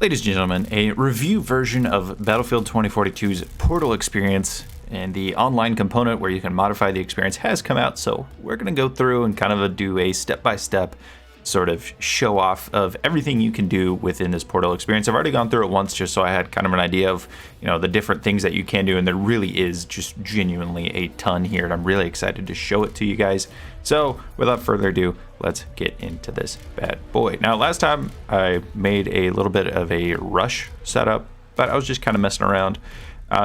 Ladies and gentlemen, a review version of Battlefield 2042's Portal experience and the online component where you can modify the experience has come out, so we're going to go through and kind of do a step-by-step sort of show off of everything you can do within this Portal experience. I've already gone through it once just so I had kind of an idea of, the different things that you can do, and there really is just genuinely a ton here, and I'm really excited to show it to you guys. So without further ado, let's get into this bad boy. Now, last time I made a little bit of a rush setup, but I was just kind of messing around.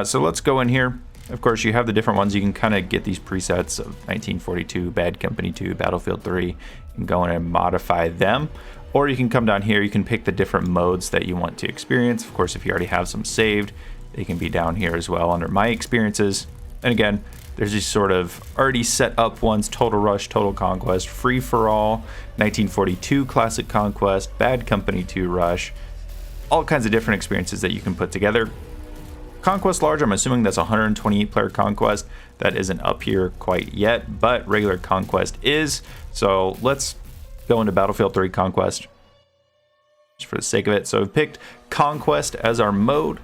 So let's go in here. Of course, you have the different ones. You can kind of get these presets of 1942, Bad Company 2, Battlefield 3, and go in and modify them. Or you can come down here, you can pick the different modes that you want to experience. Of course, if you already have some saved, they can be down here as well under My Experiences. And again, there's these sort of already set up ones: Total Rush, Total Conquest, Free for All, 1942 Classic Conquest, Bad Company 2 Rush, all kinds of different experiences that you can put together. Conquest Large, I'm assuming that's 128 player Conquest. That isn't up here quite yet, but regular Conquest is. So let's go into Battlefield 3 Conquest just for the sake of it. So I've picked Conquest as our mode.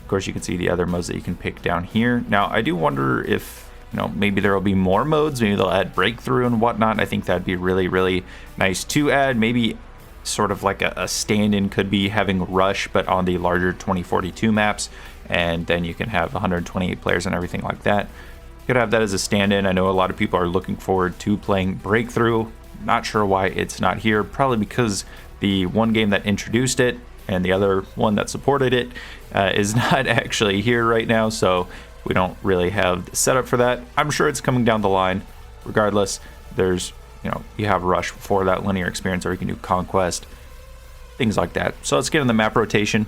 Of course, you can see the other modes that you can pick down here. Now, I do wonder if, maybe there will be more modes. Maybe they'll add Breakthrough and whatnot. I think that'd be really, really nice to add. Maybe sort of like a stand-in could be having Rush, but on the larger 2042 maps. And then you can have 128 players and everything like that. You could have that as a stand-in. I know a lot of people are looking forward to playing Breakthrough. Not sure why it's not here. Probably because the one game that introduced it and the other one that supported it is not actually here right now, so we don't really have the setup for that. I'm sure it's coming down the line. Regardless, there's, you have Rush for that linear experience, or you can do Conquest, things like that. So let's get in the map rotation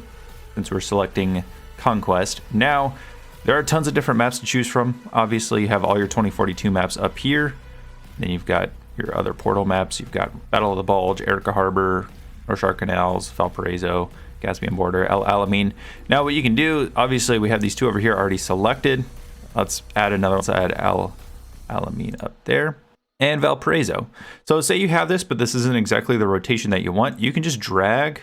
since we're selecting Conquest. Now, there are tons of different maps to choose from. Obviously, you have all your 2042 maps up here. Then you've got your other Portal maps. You've got Battle of the Bulge, Arica Harbor, Rorschach Canals, Valparaiso, Caspian Border, El Alamein. Now, what you can do, obviously, we have these two over here already selected. Let's add another. Let's add El Alamein up there and Valparaiso. So say you have this, but this isn't exactly the rotation that you want. You can just drag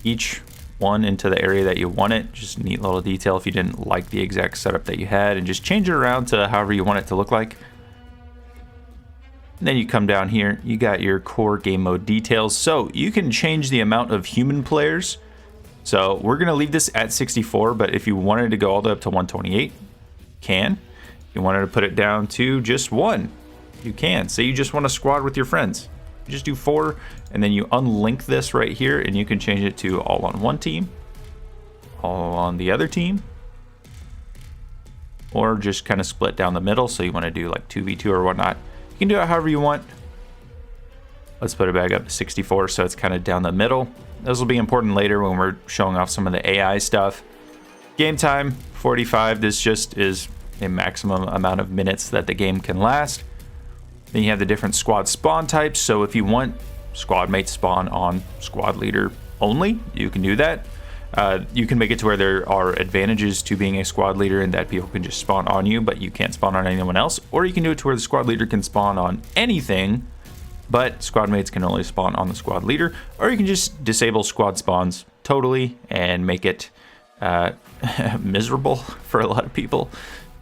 each one into the area that you want it. Just a neat little detail if you didn't like the exact setup that you had, and just change it around to however you want it to look like. And then you come down here, you got your core game mode details. So you can change the amount of human players. So we're going to leave this at 64, but if you wanted to go all the way up to 128, you can. If you wanted to put it down to just 1, you can. Say you just want to squad with your friends. You just do 4, and then you unlink this right here, and you can change it to all on one team, all on the other team, or just kind of split down the middle. So you want to do like 2v2 or whatnot. You can do it however you want. Let's put it back up to 64 so it's kind of down the middle. This will be important later when we're showing off some of the AI stuff. Game time, 45. This just is a maximum amount of minutes that the game can last. Then you have the different squad spawn types. So if you want squad mates spawn on squad leader only, you can do that. You can make it to where there are advantages to being a squad leader and that people can just spawn on you, but you can't spawn on anyone else. Or you can do it to where the squad leader can spawn on anything, but squad mates can only spawn on the squad leader. Or you can just disable squad spawns totally and make it miserable for a lot of people.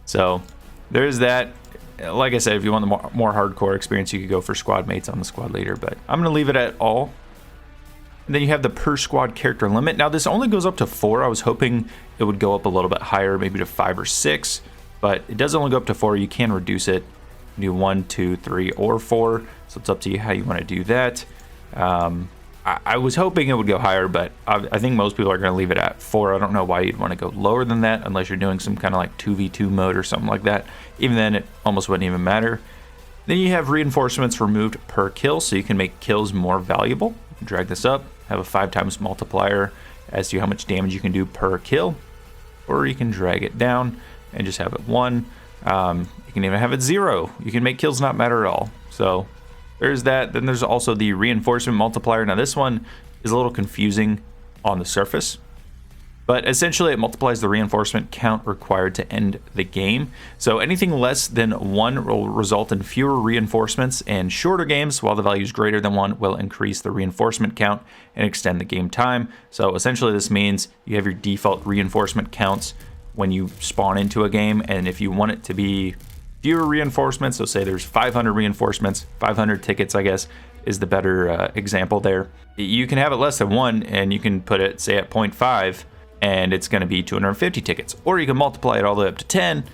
So there's that. Like I said, if you want the more hardcore experience, you could go for squad mates on the squad leader, but I'm going to leave it at all. And then you have the per squad character limit. Now, this only goes up to 4. I was hoping it would go up a little bit higher, maybe to 5 or 6, but it does only go up to 4. You can reduce it, do 1, 2, 3, or 4. So it's up to you how you want to do that. I was hoping it would go higher, but I think most people are going to leave it at 4. I don't know why you'd want to go lower than that unless you're doing some kind of like 2v2 mode or something like that. Even then, it almost wouldn't even matter. Then you have reinforcements removed per kill, so you can make kills more valuable. Drag this up, have a 5 times multiplier as to how much damage you can do per kill, or you can drag it down and just have it 1. You can even have it 0. You can make kills not matter at all. So there's that. Then there's also the reinforcement multiplier. Now this one is a little confusing on the surface. But essentially, it multiplies the reinforcement count required to end the game. So anything less than 1 will result in fewer reinforcements, and shorter games, while the value is greater than 1, will increase the reinforcement count and extend the game time. So essentially, this means you have your default reinforcement counts when you spawn into a game, and if you want it to be fewer reinforcements, so say there's 500 reinforcements, 500 tickets, I guess, is the better example there. You can have it less than 1, and you can put it, say, at 0.5, and it's going to be 250 tickets. Or you can multiply it all the way up to 10,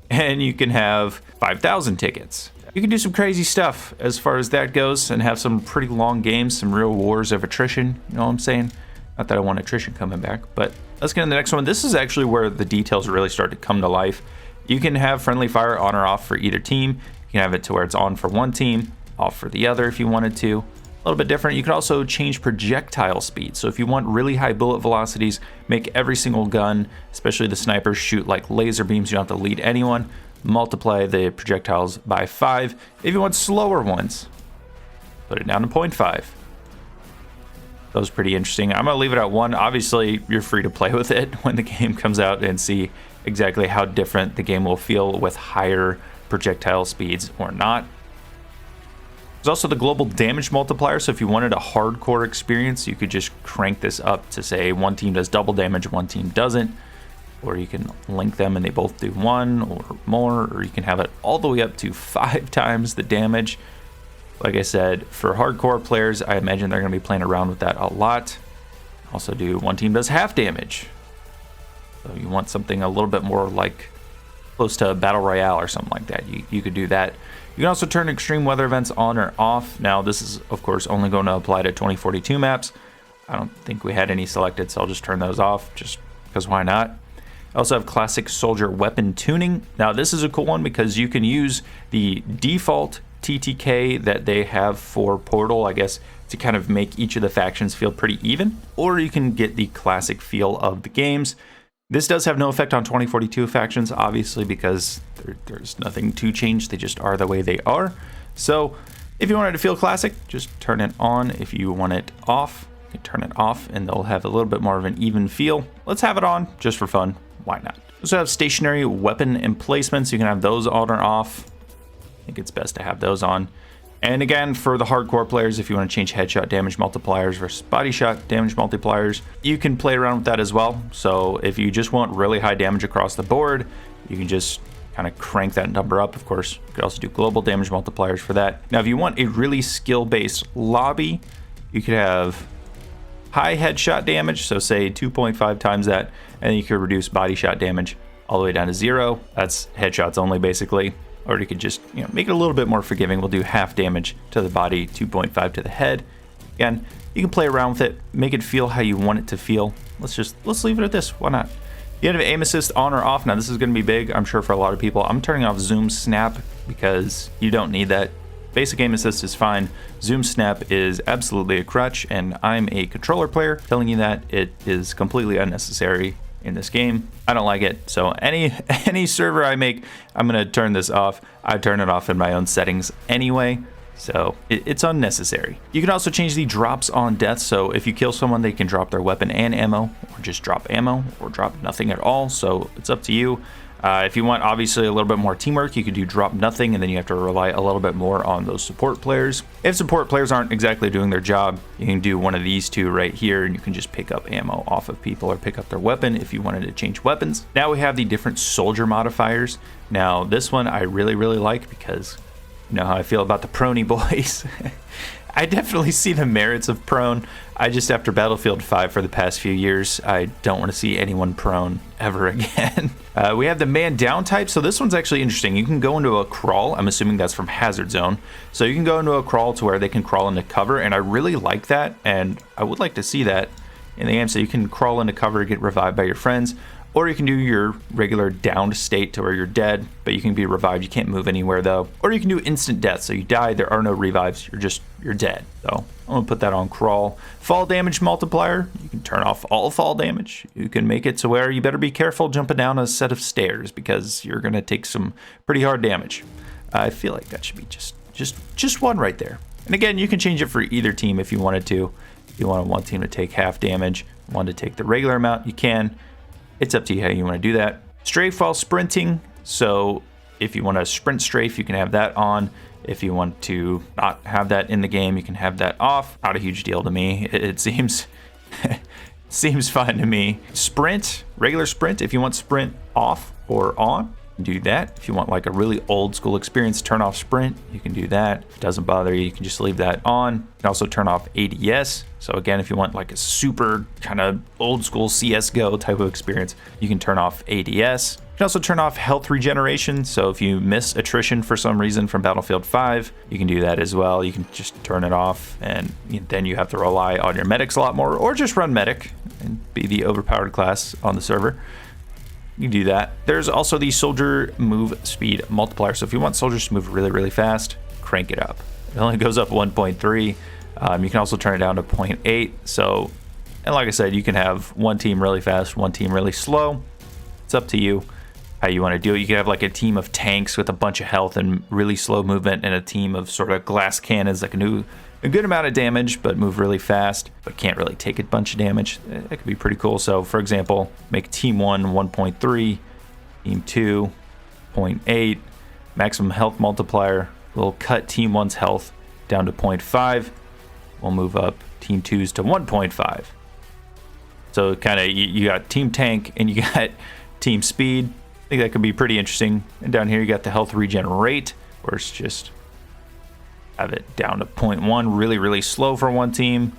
and you can have 5,000 tickets. You can do some crazy stuff as far as that goes, and have some pretty long games, some real wars of attrition, you know what I'm saying? Not that I want attrition coming back, but let's get into the next one. This is actually where the details really start to come to life. You can have friendly fire on or off for either team. You can have it to where it's on for one team, off for the other if you wanted to. A little bit different. You can also change projectile speed. So if you want really high bullet velocities, make every single gun, especially the snipers, shoot like laser beams. You don't have to lead anyone. Multiply the projectiles by 5. If you want slower ones, put it down to 0.5. That was pretty interesting. I'm gonna leave it at 1. Obviously, you're free to play with it when the game comes out and see exactly how different the game will feel with higher projectile speeds or not. There's also the global damage multiplier, so if you wanted a hardcore experience, you could just crank this up to say one team does double damage, one team doesn't, or you can link them and they both do 1 or more, or you can have it all the way up to 5 times the damage. Like I said, for hardcore players, I imagine they're going to be playing around with that a lot. Also do one team does half damage, so you want something a little bit more like close to a battle royale or something like that. You could do that. You can also turn extreme weather events on or off. Now, this is, of course, only going to apply to 2042 maps. I don't think we had any selected, so I'll just turn those off, just because why not? I also have classic soldier weapon tuning. Now, this is a cool one because you can use the default TTK that they have for Portal, I guess, to kind of make each of the factions feel pretty even, or you can get the classic feel of the games. This does have no effect on 2042 factions, obviously, because there's nothing to change. They just are the way they are. So if you want it to feel classic, just turn it on. If you want it off, you can turn it off, and they'll have a little bit more of an even feel. Let's have it on just for fun. Why not? We also have stationary weapon emplacements. You can have those on or off. I think it's best to have those on. And again, for the hardcore players, if you want to change headshot damage multipliers versus body shot damage multipliers, you can play around with that as well. So if you just want really high damage across the board, you can just kind of crank that number up. Of course, you could also do global damage multipliers for that. Now, if you want a really skill-based lobby, you could have high headshot damage, so say 2.5 times that, and then you could reduce body shot damage all the way down to 0. That's headshots only, basically. Or you could just, make it a little bit more forgiving. We'll do half damage to the body, 2.5 to the head. Again, you can play around with it, make it feel how you want it to feel. Let's leave it at this. Why not? You have aim assist on or off. Now, this is going to be big, I'm sure, for a lot of people. I'm turning off zoom snap because you don't need that. Basic aim assist is fine. Zoom snap is absolutely a crutch, and I'm a controller player telling you that it is completely unnecessary in this game. I don't like it. So any server I make, I'm gonna turn this off. I turn it off in my own settings anyway, so it's unnecessary. You can also change the drops on death. So if you kill someone, they can drop their weapon and ammo, or just drop ammo, or drop nothing at all. So it's up to you. If you want, obviously, a little bit more teamwork, you could do drop nothing, and then you have to rely a little bit more on those support players. If support players aren't exactly doing their job, you can do one of these two right here, and you can just pick up ammo off of people or pick up their weapon if you wanted to change weapons. Now we have the different soldier modifiers. Now, this one I really, really like because you know how I feel about the prony boys. I definitely see the merits of prone. I just, after Battlefield 5 for the past few years, I don't want to see anyone prone ever again. We have the man down type. So this one's actually interesting. You can go into a crawl. I'm assuming that's from Hazard Zone. So you can go into a crawl to where they can crawl into cover, and I really like that, and I would like to see that in the game. So you can crawl into cover, get revived by your friends, or you can do your regular downed state to where you're dead, but you can be revived. You can't move anywhere though. Or you can do instant death. So you die, there are no revives, you're dead. So I'm gonna put that on crawl. Fall damage multiplier, you can turn off all fall damage. You can make it to where you better be careful jumping down a set of stairs because you're gonna take some pretty hard damage. I feel like that should be just one right there. And again, you can change it for either team if you wanted to. If you want one team to take half damage, one to take the regular amount, you can. It's up to you how you want to do that. Strafe while sprinting. So if you want to sprint strafe, you can have that on. If you want to not have that in the game, you can have that off. Not a huge deal to me. It seems seems fine to me. Sprint, regular sprint. If you want sprint off or on, do that. If you want like a really old school experience, turn off sprint, you can do that. If it doesn't bother you, you can just leave that on. You can also turn off ADS. So again, if you want like a super kind of old school CSGO type of experience, you can turn off ADS. You can also turn off health regeneration. So if you miss attrition for some reason from Battlefield 5, you can do that as well. You can just turn it off, and then you have to rely on your medics a lot more, or just run medic and be the overpowered class on the server. You can do that. There's also the soldier move speed multiplier. So if you want soldiers to move really, really fast, crank it up. It only goes up 1.3. You can also turn it down to 0.8. So, and like I said, you can have one team really fast, one team really slow. It's up to you how you want to do it. You can have like a team of tanks with a bunch of health and really slow movement, and a team of sort of glass cannons that can do a good amount of damage but move really fast but can't really take a bunch of damage. That could be pretty cool. So for example, make team 1 1.3, team 2 0.8, maximum health multiplier. We'll cut team 1's health down to 0.5. We'll move up team 2's to 1.5. So kind of you got team tank and you got team speed. I think that could be pretty interesting. And down here you got the health regenerate, where it's just have it down to 0.1, really, really slow for one team.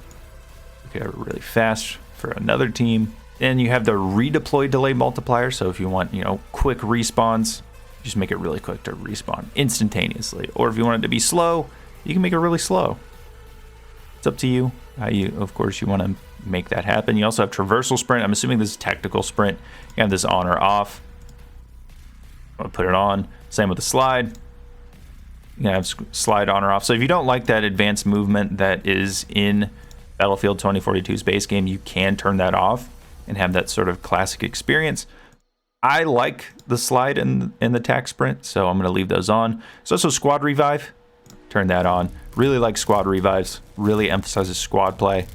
You can have it really fast for another team. And you have the redeploy delay multiplier. So if you want, quick respawns, just make it really quick to respawn instantaneously. Or if you want it to be slow, you can make it really slow. It's up to you how of course, you want to make that happen. You also have Traversal Sprint. I'm assuming this is tactical sprint. You have this on or off. I'm gonna put it on. Same with the slide. You can have slide on or off. So if you don't like that advanced movement that is in Battlefield 2042's base game, you can turn that off and have that sort of classic experience. I like the slide and the tac sprint, so I'm going to leave those on. So also squad revive, turn that on. Really like squad revives, really emphasizes squad play.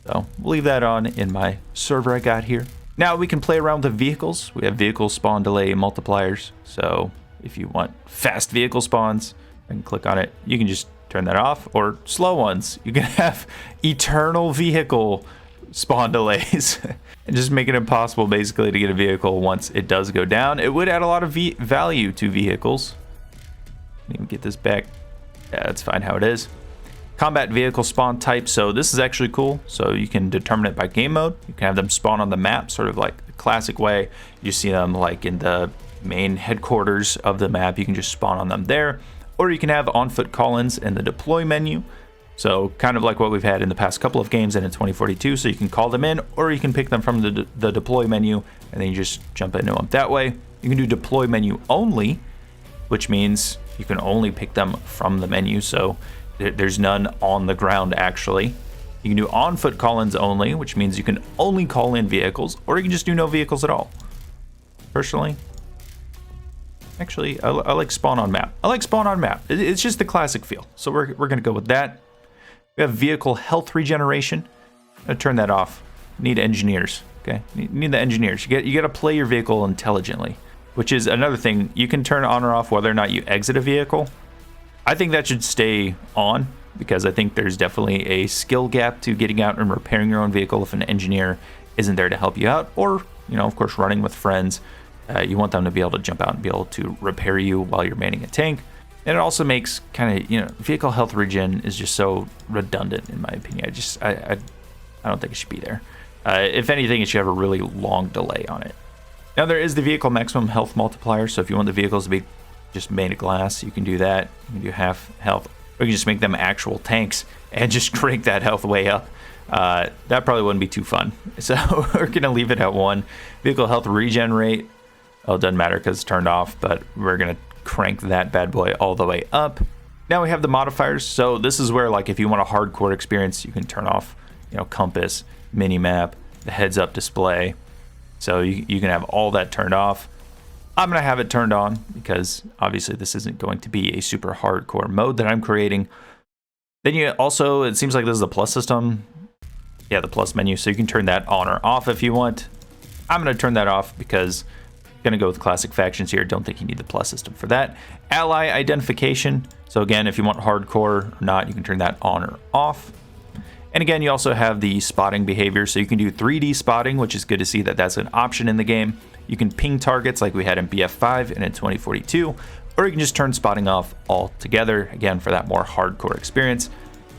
So we'll leave that on in my server I got here. Now we can play around with the vehicles. We have vehicle spawn delay multipliers. So if you want fast vehicle spawns, I can click on it. You can just turn that off, or slow ones. You can have eternal vehicle spawn delays and just make it impossible basically to get a vehicle once it does go down. It would add a lot of value to vehicles. Let me get this back. Yeah, that's fine how it is. Combat vehicle spawn type. So this is actually cool. So you can determine it by game mode. You can have them spawn on the map, sort of like the classic way. You see them like in the main headquarters of the map. You can just spawn on them there. Or you can have on-foot call-ins in the deploy menu. So kind of like what we've had in the past couple of games and in 2042. So you can call them in, or you can pick them from the deploy menu, and then you just jump into them that way. You can do deploy menu only, which means you can only pick them from the menu. So there's none on the ground actually. You can do on-foot call-ins only, which means you can only call in vehicles, or you can just do no vehicles at all. Personally, actually, I like spawn on map. I like spawn on map. It's just the classic feel. So we're gonna go with that. We have vehicle health regeneration. I'm gonna turn that off. Need engineers. Okay, you need the engineers. You got to play your vehicle intelligently, which is another thing. You can turn on or off whether or not you exit a vehicle. I think that should stay on, because I think there's definitely a skill gap to getting out and repairing your own vehicle if an engineer isn't there to help you out, or of course running with friends. You want them to be able to jump out and be able to repair you while you're manning a tank. And it also makes kind of, vehicle health regen is just so redundant in my opinion. I don't think it should be there. If anything, it should have a really long delay on it. Now there is the vehicle maximum health multiplier. So if you want the vehicles to be just made of glass, you can do that. You can do half health, or you can just make them actual tanks and just crank that health way up. That probably wouldn't be too fun. So we're gonna leave it at 1. Vehicle health regenerate. Oh, it doesn't matter because it's turned off, but we're gonna crank that bad boy all the way up. Now we have the modifiers. So this is where, like, if you want a hardcore experience, you can turn off, compass, mini map, the heads up display. So you can have all that turned off. I'm gonna have it turned on because obviously this isn't going to be a super hardcore mode that I'm creating. Then it seems like this is a plus system. Yeah, the plus menu. So you can turn that on or off if you want. I'm going to turn that off because I'm going to go with classic factions here. Don't think you need the plus system for that. Ally identification. So again, if you want hardcore or not, you can turn that on or off. And again, you also have the spotting behavior. So you can do 3D spotting, which is good to see that that's an option in the game. You can ping targets like we had in BF5 and in 2042, or you can just turn spotting off altogether, again, for that more hardcore experience.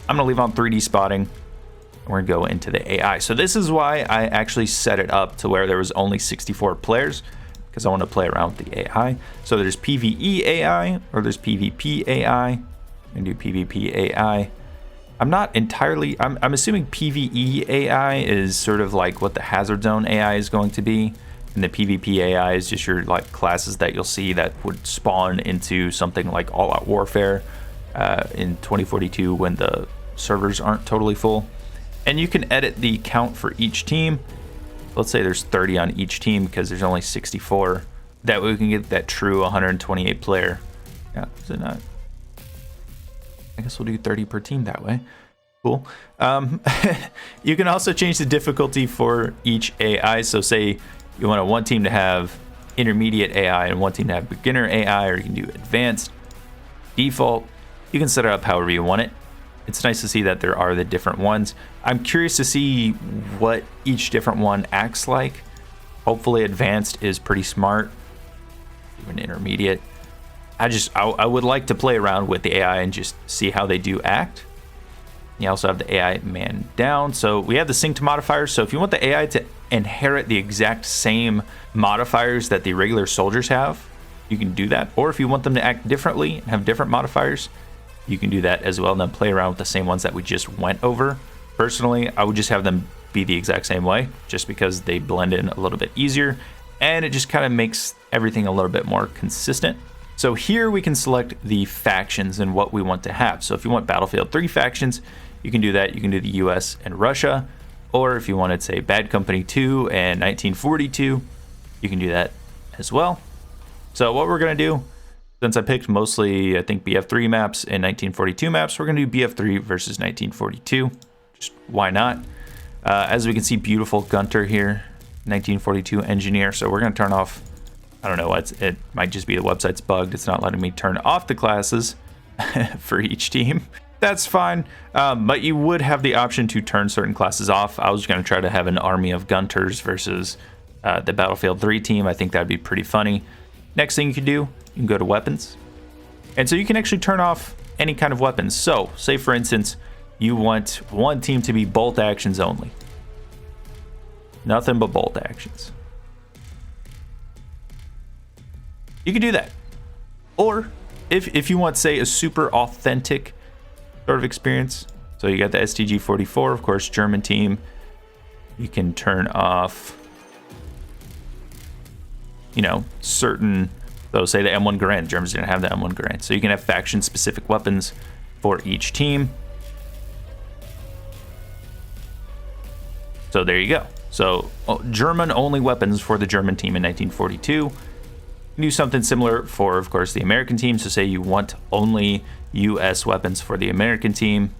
I'm going to leave on 3D spotting. We're gonna go into the AI. So this is why I actually set it up to where there was only 64 players, because I want to play around with the AI. So there's PvE AI or there's PvP AI. And do PvP AI. I'm not entirely, I'm assuming PvE AI is sort of like what the Hazard Zone AI is going to be. And the PvP AI is just your like classes that you'll see that would spawn into something like All Out Warfare in 2042 when the servers aren't totally full. And you can edit the count for each team. Let's say there's 30 on each team because there's only 64. That way we can get that true 128 player. Yeah, is it not? I guess we'll do 30 per team that way. Cool. You can also change the difficulty for each AI. So say you want one team to have intermediate AI and one team to have beginner AI, or you can do advanced, default. You can set it up however you want it. It's nice to see that there are the different ones. I'm curious to see what each different one acts like. Hopefully advanced is pretty smart. Even intermediate. I would like to play around with the AI and just see how they do act. You also have the AI man down. So we have the synced modifiers. So if you want the AI to inherit the exact same modifiers that the regular soldiers have, you can do that. Or if you want them to act differently and have different modifiers, you can do that as well, and then play around with the same ones that we just went over. Personally, I would just have them be the exact same way, just because they blend in a little bit easier, and it just kind of makes everything a little bit more consistent. So here we can select the factions and what we want to have. So if you want Battlefield 3 factions, you can do that. You can do the US and Russia, or if you wanted, say, Bad Company 2 and 1942, you can do that as well. So what we're going to do, since I picked mostly, I think, BF3 maps and 1942 maps, we're going to do BF3 versus 1942. Just why not? As we can see, beautiful Gunter here, 1942 engineer. So we're going to turn off, I don't know, it might just be the website's bugged. It's not letting me turn off the classes for each team. That's fine, but you would have the option to turn certain classes off. I was going to try to have an army of Gunters versus the Battlefield 3 team. I think that'd be pretty funny. Next thing you can do, you can go to weapons. And so you can actually turn off any kind of weapons. So say, for instance, you want one team to be bolt actions only. Nothing but bolt actions. You can do that. Or if you want, say, a super authentic sort of experience. So you got the STG-44, of course, German team. You can turn off, you know, certain, so say the M1 Garand. Germans didn't have the M1 Garand. So you can have faction-specific weapons for each team. So there you go. So German-only weapons for the German team in 1942. You can do something similar for, of course, the American team. So say you want only US weapons for the American team.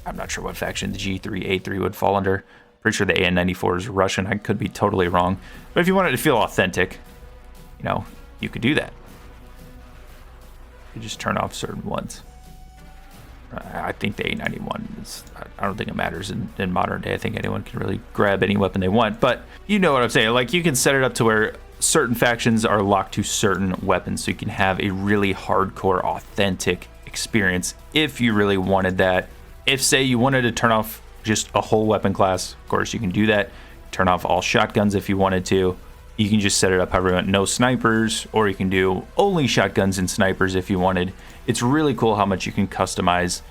I'm not sure what faction the G3A3 would fall under. Pretty sure the AN-94 is Russian. I could be totally wrong. But if you want it to feel authentic, you know, you could do that. You just turn off certain ones. I think the A91 is, I don't think it matters in modern day. I think anyone can really grab any weapon they want. But you know what I'm saying. Like, you can set it up to where certain factions are locked to certain weapons, so you can have a really hardcore, authentic experience if you really wanted that. If, say, you wanted to turn off just a whole weapon class, of course you can do that. Turn off all shotguns if you wanted to. You can just set it up however you want. No snipers, or you can do only shotguns and snipers if you wanted. It's really cool how much you can customize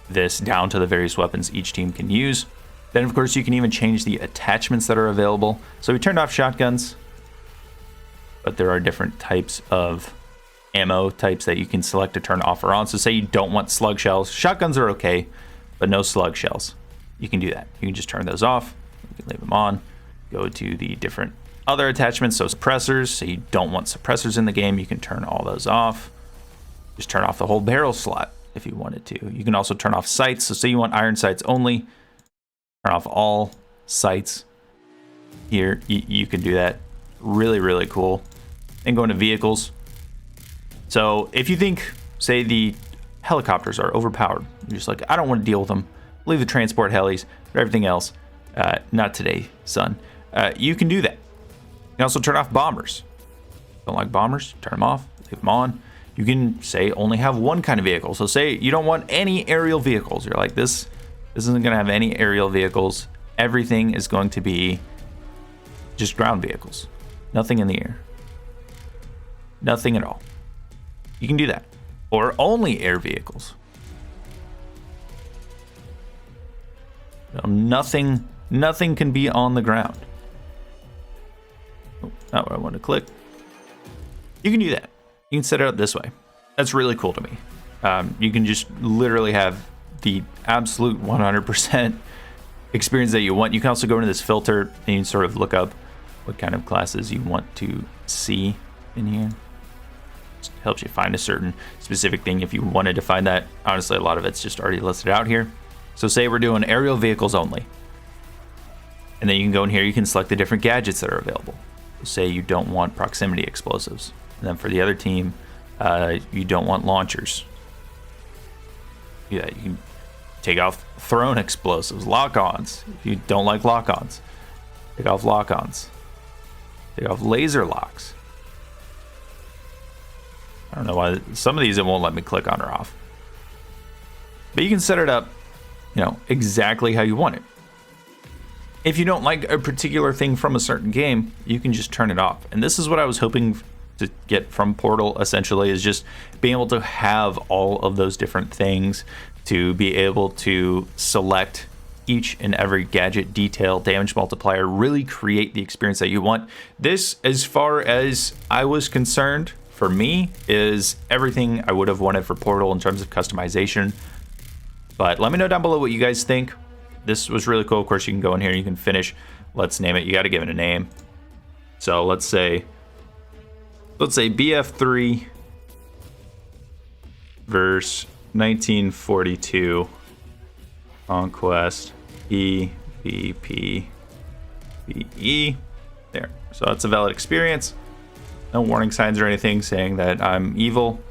this down to the various weapons each team can use. Then, of course, you can even change the attachments that are available. So we turned off shotguns, but there are different types of ammo types that you can select to turn off or on. So say you don't want slug shells. Shotguns are okay, but no slug shells. You can do that. You can just turn those off. You can leave them on. Go to the different other attachments, so suppressors. So you don't want suppressors in the game, you can turn all those off. Just turn off the whole barrel slot if you wanted to. You can also turn off sights. So say you want iron sights only, turn off all sights. Here, you can do that. Really, really cool. And go into vehicles. So if you think, say, the helicopters are overpowered, you're just like, I don't want to deal with them. Leave the transport helis, but everything else, not today, son. You can do that. You can also turn off bombers. Don't like bombers? Turn them off, leave them on. You can, say, only have one kind of vehicle. So say you don't want any aerial vehicles. You're like, this isn't going to have any aerial vehicles. Everything is going to be just ground vehicles. Nothing in the air. Nothing at all. You can do that. Or only air vehicles. Nothing can be on the ground. Oh, not what I want to click. You can do that. You can set it up this way. That's really cool to me. You can just literally have the absolute 100% experience that you want. You can also go into this filter and you can sort of look up what kind of classes you want to see in here. It helps you find a certain specific thing if you wanted to find that. Honestly, a lot of it's just already listed out here. So say we're doing aerial vehicles only. And then you can go in here, you can select the different gadgets that are available. So say you don't want proximity explosives. And then for the other team, you don't want launchers. Yeah, you can take off thrown explosives, lock-ons. If you don't like lock-ons, take off lock-ons. Take off laser locks. I don't know why some of these it won't let me click on or off. But you can set it up, exactly how you want it. If you don't like a particular thing from a certain game, you can just turn it off. And this is what I was hoping to get from Portal, essentially, is just being able to have all of those different things, to be able to select each and every gadget, detail, damage multiplier, really create the experience that you want. This, as far as I was concerned, for me, is everything I would have wanted for Portal in terms of customization. But let me know down below what you guys think. This was really cool. Of course, you can go in here and you can finish. Let's name it. You got to give it a name. So let's say BF3 verse 1942 Conquest EVP VE. There. So that's a valid experience. No warning signs or anything saying that I'm evil.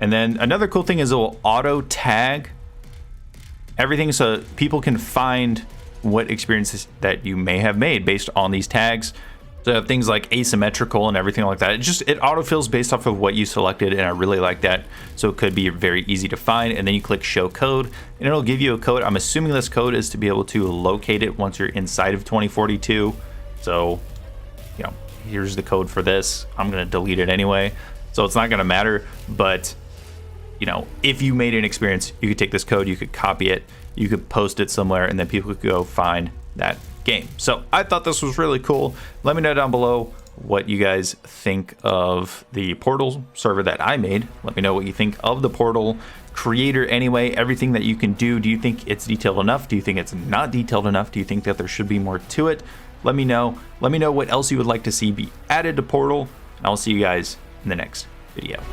And then another cool thing is it will auto tag everything so people can find what experiences that you may have made based on these tags. So you have things like asymmetrical and everything like that. It autofills based off of what you selected, and I really like that. So it could be very easy to find, and then you click show code and it'll give you a code. I'm assuming this code is to be able to locate it once you're inside of 2042. So, here's the code for this. I'm gonna delete it anyway, so it's not gonna matter. But if you made an experience, you could take this code, you could copy it, you could post it somewhere, and then people could go find that game. So I thought this was really cool. Let me know down below what you guys think of the Portal server that I made. Let me know what you think of the Portal creator anyway, everything that you can do. Do you think it's detailed enough? Do you think it's not detailed enough? Do you think that there should be more to it? Let me know. Let me know what else you would like to see be added to Portal, and I'll see you guys in the next video.